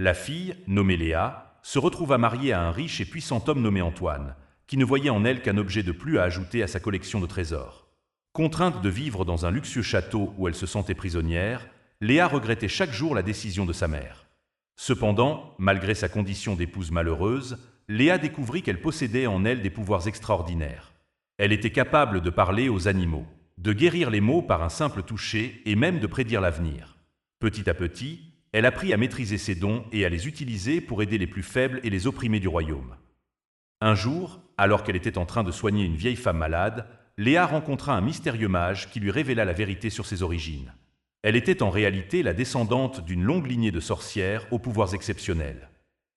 La fille, nommée Léa, se retrouva mariée à un riche et puissant homme nommé Antoine, qui ne voyait en elle qu'un objet de plus à ajouter à sa collection de trésors. Contrainte de vivre dans un luxueux château où elle se sentait prisonnière, Léa regrettait chaque jour la décision de sa mère. Cependant, malgré sa condition d'épouse malheureuse, Léa découvrit qu'elle possédait en elle des pouvoirs extraordinaires. Elle était capable de parler aux animaux, de guérir les maux par un simple toucher et même de prédire l'avenir. Petit à petit, elle apprit à maîtriser ses dons et à les utiliser pour aider les plus faibles et les opprimés du royaume. Un jour, alors qu'elle était en train de soigner une vieille femme malade, Léa rencontra un mystérieux mage qui lui révéla la vérité sur ses origines. Elle était en réalité la descendante d'une longue lignée de sorcières aux pouvoirs exceptionnels.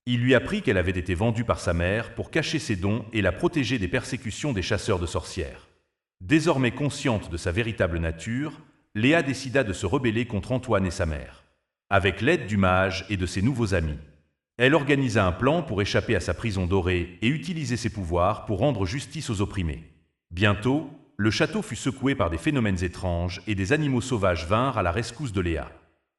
Il lui apprit qu'elle avait été vendue par sa mère pour cacher ses dons et la protéger des persécutions des chasseurs de sorcières. Désormais consciente de sa véritable nature, Léa décida de se rebeller contre Antoine et sa mère. Avec l'aide du mage et de ses nouveaux amis, elle organisa un plan pour échapper à sa prison dorée et utiliser ses pouvoirs pour rendre justice aux opprimés. Bientôt, le château fut secoué par des phénomènes étranges et des animaux sauvages vinrent à la rescousse de Léa.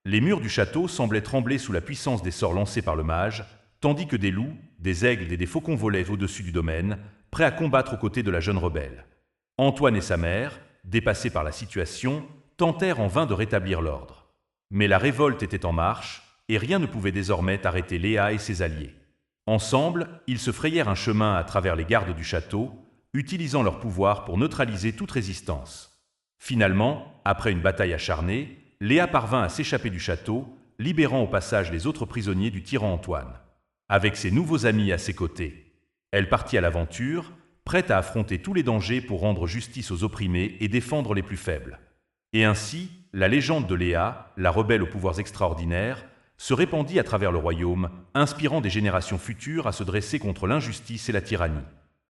Les murs du château semblaient trembler sous la puissance des sorts lancés par le mage, tandis que des loups, des aigles et des faucons volaient au-dessus du domaine, prêts à combattre aux côtés de la jeune rebelle. Antoine et sa mère, dépassés par la situation, tentèrent en vain de rétablir l'ordre. Mais la révolte était en marche, et rien ne pouvait désormais arrêter Léa et ses alliés. Ensemble, ils se frayèrent un chemin à travers les gardes du château, utilisant leur pouvoir pour neutraliser toute résistance. Finalement, après une bataille acharnée, Léa parvint à s'échapper du château, libérant au passage les autres prisonniers du tyran Antoine. Avec ses nouveaux amis à ses côtés, elle partit à l'aventure, prête à affronter tous les dangers pour rendre justice aux opprimés et défendre les plus faibles. Et ainsi, la légende de Léa, la rebelle aux pouvoirs extraordinaires, se répandit à travers le royaume, inspirant des générations futures à se dresser contre l'injustice et la tyrannie.